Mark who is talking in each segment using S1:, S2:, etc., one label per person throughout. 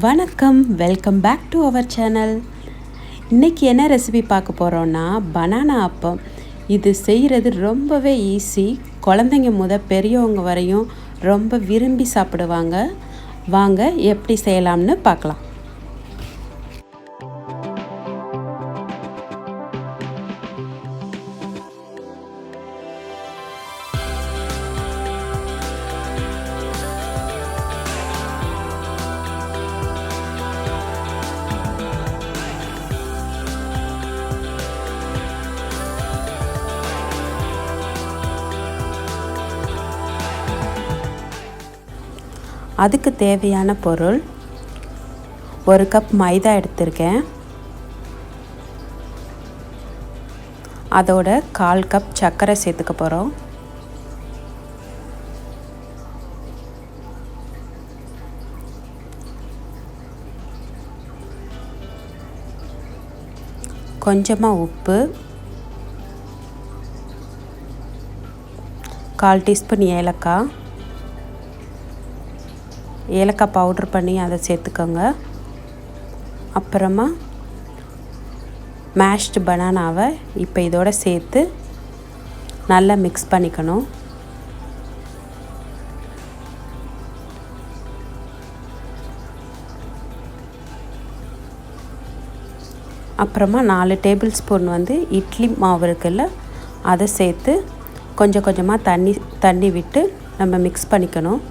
S1: வணக்கம், welcome back to our channel. இன்றைக்கி என்ன ரெசிபி பார்க்க போகிறோன்னா பனானா அப்பம். இது செய்கிறது ரொம்பவே ஈஸி. குழந்தைங்க பெரியவங்க வரையும் ரொம்ப விரும்பி சாப்பிடுவாங்க. வாங்க எப்படி செய்யலாம்னு பார்க்கலாம். அதுக்கு தேவையான பொருள், 1 கப் மைதா எடுத்திருக்கேன். அதோட 1/4 கப் சர்க்கரை சேர்த்துக்க போகிறோம். கொஞ்சமாக உப்பு, 1/4 டீஸ்பூன் ஏலக்காய் பவுட்ரு பண்ணி அதை சேர்த்துக்கோங்க. அப்புறமா மேஷ்டு பனானாவை இப்போ இதோட சேர்த்து நல்லா மிக்ஸ் பண்ணிக்கணும். அப்புறமா 4 டேபிள் ஸ்பூன் இட்லி மாவு இருக்குல்ல, அதை சேர்த்து கொஞ்சம் கொஞ்சமாக தண்ணி விட்டு நம்ம மிக்ஸ் பண்ணிக்கணும்.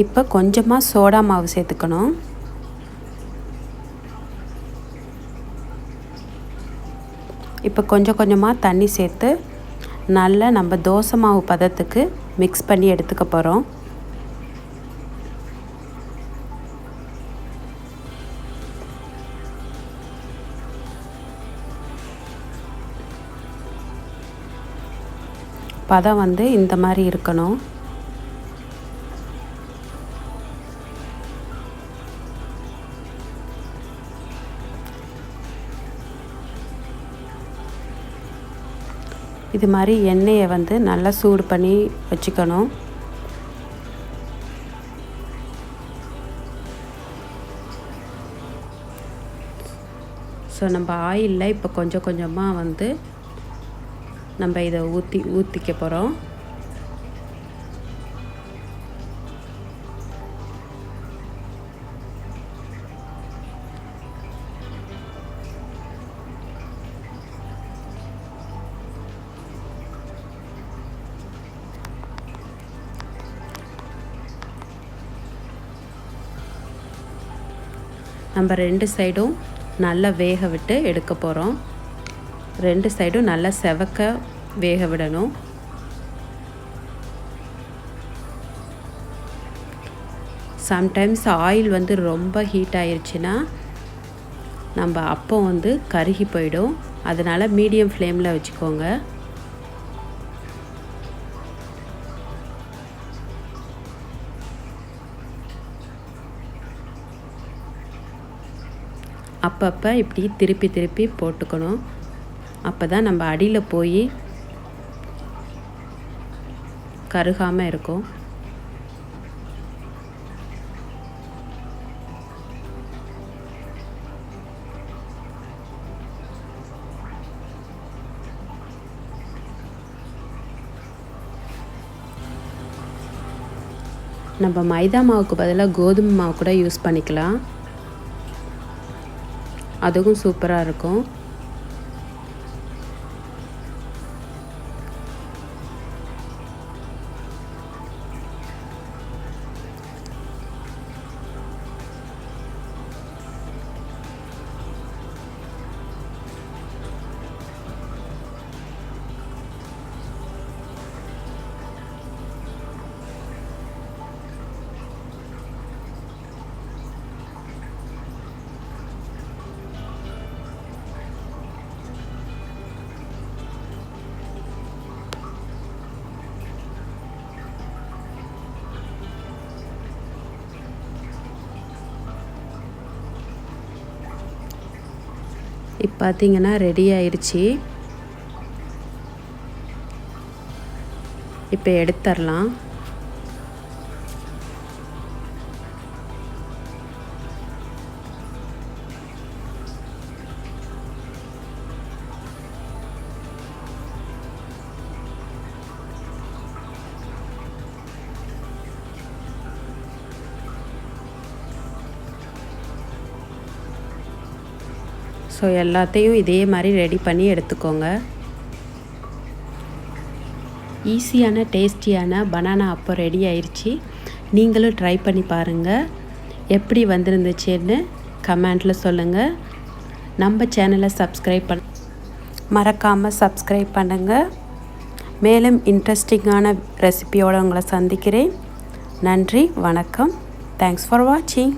S1: இப்போ கொஞ்சமாக சோடா மாவு சேர்த்துக்கணும். இப்போ கொஞ்சம் கொஞ்சமாக தண்ணி சேர்த்து நல்லா நம்ம தோசை மாவு பதத்துக்கு மிக்ஸ் பண்ணி எடுத்துக்க போகிறோம். பதம் இந்த மாதிரி இருக்கணும். இது மாதிரி எண்ணெயை நல்லா சூடு பண்ணி வச்சுக்கணும். ஸோ நம்ம ஆயிலில் இப்போ கொஞ்சம் கொஞ்சமாக நம்ம இதை ஊற்றிக்க போகிறோம். நம்ம 2 சைடும் நல்லா வேக விட்டு எடுக்க போகிறோம். 2 சைடும் நல்லா செவக்க வேக விடணும். சம்டைம்ஸ் ஆயில் ரொம்ப ஹீட் ஆயிடுச்சுன்னா நம்ம அப்பம் கருகி போயிடும். அதனால் மீடியம் ஃப்ளேமில் வச்சுக்கோங்க. அப்பப்போ இப்படி திருப்பி போட்டுக்கணும். அப்போ தான் நம்ம அடியில் போய் கருகாமல் இருக்கும். நம்ம மைதா மாவுக்கு பதிலாக கோதுமை மாவு கூட யூஸ் பண்ணிக்கலாம். அதுவும் சூப்பராக இருக்கும். இப்போ பார்த்தீங்கன்னா ரெடி ஆயிடுச்சு. இப்போ எடுத்துடலாம். ஸோ எல்லாத்தையும் இதே மாதிரி ரெடி பண்ணி எடுத்துக்கோங்க. ஈஸியான டேஸ்டியான பனானா அப்பம் ரெடி ஆயிடுச்சு. நீங்களும் ட்ரை பண்ணி பாருங்கள். எப்படி வந்திருந்துச்சுன்னு கமெண்ட்டில் சொல்லுங்கள். நம்ம சேனலை மறக்காமல் சப்ஸ்கிரைப் பண்ணுங்கள். மேலும் இன்ட்ரெஸ்டிங்கான ரெசிபியோடு உங்களை சந்திக்கிறேன். நன்றி, வணக்கம். தேங்க்ஸ் ஃபார் வாட்சிங்.